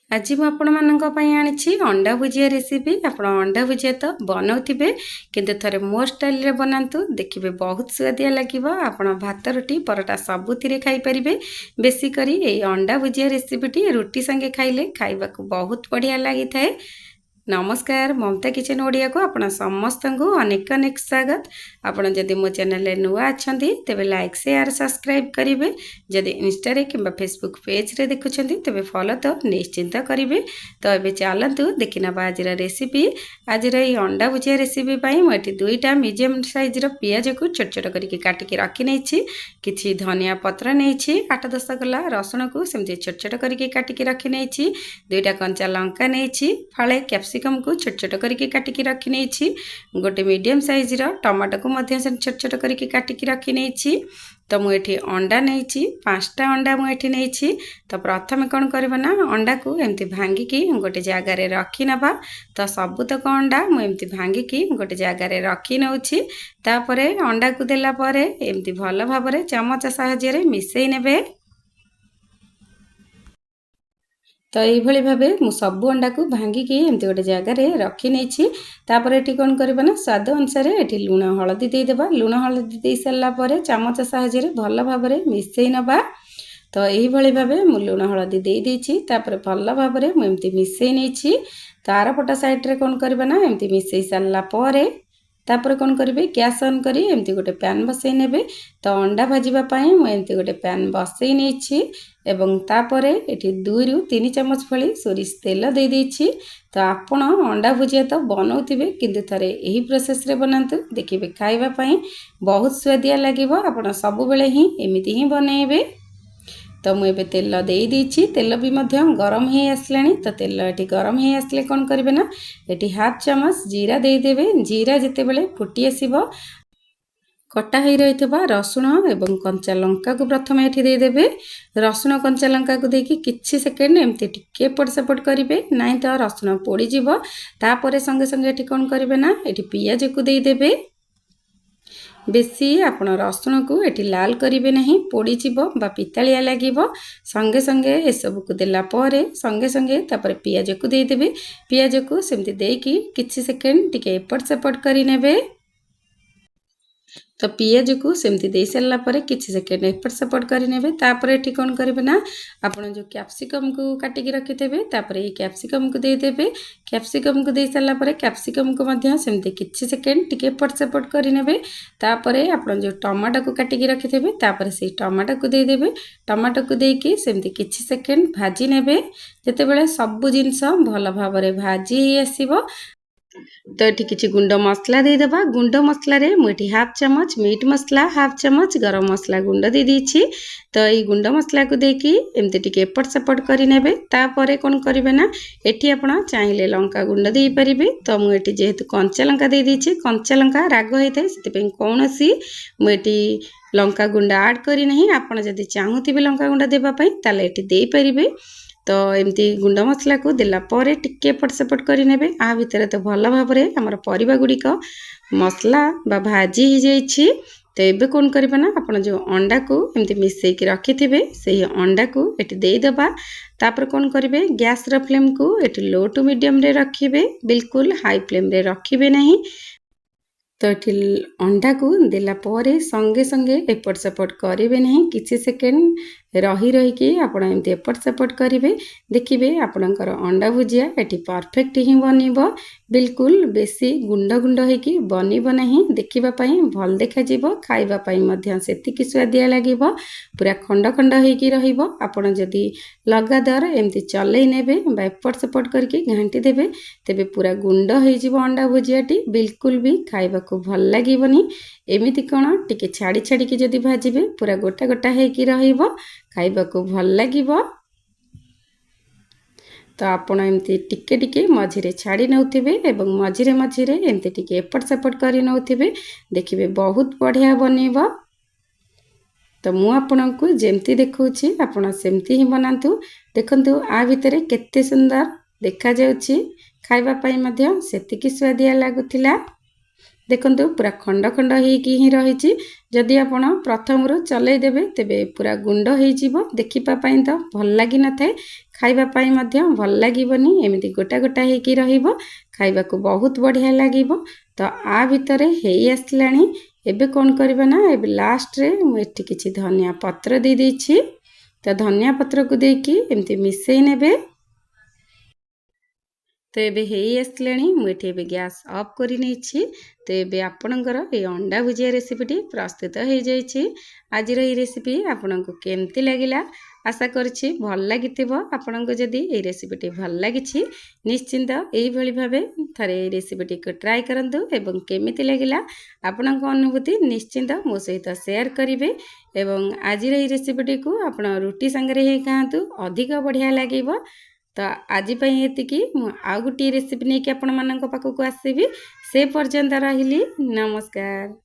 आज ମୁଁ ଆପଣମାନଙ୍କ ପାଇଁ ଆଣିଛି ଅଣ୍ଡା ଭୁଜିଆ ରେସିପି। ଆପଣ ଅଣ୍ଡା ଭୁଜିଆ ତ ବନାଉଥିବେ, କିନ୍ତୁ ଥରେ ମୋ ଷ୍ଟାଇଲରେ ବନାନ୍ତୁ, ଦେଖିବେ ବହୁତ ସୁଆଦିଆ ଲାଗିବ। ଆପଣ ଭାତ, ରୁଟି, ପରଟା ସବୁଥିରେ ଖାଇପାରିବେ। ବେଶୀ କରି ଏଇ ଅଣ୍ଡା ଭୁଜିଆ ରେସିପିଟି ରୁଟି ସାଙ୍ଗେ ଖାଇଲେ ଖାଇବାକୁ ବହୁତ ବଢ଼ିଆ ଲାଗିଥାଏ। नमस्कार ममता किचन ओडिया को आपण समस्त को अनेक अनेक स्वागत। आपण जदि मो चैनल नुआ अच्छा तेज लाइक शेयर सब्सक्राइब करेंगे। जदि इंस्टा कि फेसबुक पेज रे देखुं तेज फॉलो तो निश्चिंत करेंगे। तो ये चलतु देखी ना आज रेसिपी। आज अंडा भुजिया रेसिपी मुझे दुईटा मीडियम साइज पियाज को छोट छोट करके काटिकी रखी नहीं। किसी धनिया पत्र नहीं 8-10 गला रसुण को सेमती छोट छोट करके काटिकी रखी नहीं। दुईटा कंचा लंका नहीं फाड़े कैप्सिकम को छोट छोट करके काटिकी रखी नहीं। गोटे मीडियम साइज टमाटो को मध्य छोट छोट करके काटिकी रखी नहीं। तो मुझे अंडा नहीं 5टा अंडा मुझे नहीं। तो प्रथम कौन करना ना अंडा को एमती भांगिकी गोटे जगार रखी नवा। तो सबुतक अंडा मुझे भांगिकी गोटे जगार रखी नौछि। तापरे अंडा को देलापर एमती भल भाव चामच साहाय्य मिसई नेबे। तो ये भाव मु सबू अंडा को भांगिकी एमती गोटे जगार रखी नहीं। तापर ये कौन करना ना स्वाद अनुसार ये लुण हलदी देदेबा। लुण हलदी दे सारापर चामच साहाय्य भल भाव मिसई नवा। तो यही भाव मु लुण हलदी दे देछि। तापर भल भाव मुझे मिसई नहीं। तार पटा साइड्रे कौन करना ना एमती मिसई सारापर तापर कौन करेंगे गैस ऑन करी एमती गोटे पैन बसई नेबे। तो अंडा भाजवाई मुझे गोटे पैन बसई नहीं। एवं तापर ये 2 ରୁ 3 चामच भली सोरिष तेल दे देछि। तो आपण अंडा भुजिया तो बनाउथिबे, किंतु थरे यही प्रोसेस रे बनातु, देखिबे खाइबा पई बहुत स्वादिया लागिबो। आपण सब बेले ही एमिति ही बनेइबे। तो मुझे तेल दे देछि। तेल भी मध्य गरम ही आसलानी। तो तेल ये गरम ही आसले कौन करेंगे ना ये 1/2 चामच जीरा देदेवे। जीरा जिते बड़े फुटी आसब कटा ही रही रसुण एवं कंचा लंका को प्रथम ये देदेवे। रसुण कंचा लंका को देकी किछि सेकेंड एमती टिके एपट सेपट करेंगे, नाई तो रसुण पोड़ीज। तापर संगे संगे ये कौन करेंगे ना ये पियाज को देदेवे। बेसी आपण रसुण को ये लाल करेंगे नहीं, पोड़ीज बा पितालिया लगे। संगे संगे ये सब को देला पर संगे संगे तापर पियाज को देदेवे। पियाज को सेमती देकी किछि सेकेंड टिके एपट सेपट करि नेबे। तो पियाज को सेमती दे सारा पर किछि सेकेंड एपट सेपट करेंगे। तापर ये कौन करेंगे ना आपण जो कैप्सिकम को काटिकी रखिथे तापर ये कैप्सिकम को देदेवे। कैप्सिकम को दे सारा पर कैप्सिकम को मध्य सेमती किछि सेकेंड टिके एपट सेपट करेंगे। तापर आपण जो टमाटो को काटिकी रखिथे तापर से टमाटो को देदेवे। टमाटो को देकी सेमती किछि सेकेंड भाजी नेबे। जेतेबेले सब जिनस भल भाव भाजी आसीबो। तो ये किसी गुंड मसला देदेबा। गुंड मसला रे मुझे 1/2 चामच मीट मसला, 1/2 चामच गरम मसला गुंड दे दीछि। तो ये गुंड मसला को देकी एमती टिके एपट सेपट करि नेबे। तापर कौन करेंगे ना एठी आपण चाहिए लंका गुंड दे पारिबे। तो मुझे जेहेतु कंचा लंका दे दीछि, कंचा लंका राग होइते सेति कौनसी मुझे लंका गुंड ऐड करी नहीं। आपण जदि चाहूथिबे लंका गुंड देबा पई ताले एठी देई परिबे। तो एमती गुंड मसला को देला पर टिके एपट सेपट करि नेबे। आ भितर तो भल भाव हमर परिबा गुड़िक मसला बा भाजी ही जाइछि। तो एबे कौन करिबा ना आपण जो अंडा को एमती मिसैकी रखिथिबे सेही अंडा को एठी देई देबा। तापर कौन करिवे गैस रो फ्लेम को एठी लो टू मीडियम रे रखिबे, बिल्कुल हाई फ्लेम रे रखिबे नहीं। तो ये अंडा को देला पर संगे संगे एपट सेपट करेंगे नहीं, किसी सेकेंड रही रहीकि आपण एमती एपट सेपट करेंगे। देखिए आपणकर अंडा भुजिया ये परफेक्ट ही बनब। बिल्कुल बेसी गुंड गुंड होगी बनब नहीं, देखापी भल देखा खावाई से स्वादिया लगे। पूरा खंड खंड होगी आपण जदि लगातार एमती चलई नेबे बा एपट सेपट करके घांटी देबे तेबे पूरा गुंड हो अंडा भुजियाटी, बिल्कुल भी खाइबा भल लगिबनी। एमिति कौन टिके छाड़ी छाड़ी की जदि भाजिबे पूरा गोटा गोटा होगी रहिबो, खाइबा भल लगिबो। तो आपण एमती टिके टिके मझिरे छाड़ी नौथिबे एवं मझिरे मझिरे एमती टिके एपट सेपट करि नौथिबे, देखिबे बहुत बढ़िया बनिबो। तो मु आपनकु जेमती देखौछि आपण सेमती ही बनातु। देखंतु आ भितरे केते सुंदर देखा जाउछि, खाइबा पई मध्य सेतिकी स्वादिया लागुथिला। देखंतु पूरा खंड खंड होइकी ही रहिछि जदि आपण प्रथमରୁ चलै देबे तेबे पूरा गुंड होइजिवो देखिपा पई तो भल लागि न थाए खाइबा पई मध्य भल लागिबनी एमिति गोटा गोटा होइकी रहिबो खाइबा को बहुत बढ़िया लागिबो। तो आ भितरे हेई आसलानी एबे कोन करबा ना एबे लास्ट रे मु एठी किछि धनिया पत्र दे देछि। तो धनिया पत्र को देकी एमिति मिसई नेबे। तो ये हेई आसलानी मुझे गैस ऑफ कर नहीं। तो ये आपणकर ये अंडा भुजिया रेसिपीटी प्रस्तुत हो जाइए। आज ये रेसिपी आपन को केमती लगिला आशा करछि भल लगी आपण को जदि ये रेसिपीटी भल लगी निश्चिंत यही भाव थे रेसिपीटी को ट्राए करंतु एवं केमिति लगिला आपण को अनुभूति निश्चिंत मो सहित शेयर करेंगे। एवं आज ये रेसिपीटी को आपण रुटी संगे ही खातु अधिक बढ़िया लगे। तो आज ये आउ गोटे रेसिपी नहीं कि आपण मानक पाखक आसबि से पर्यंत रहिली नमस्कार।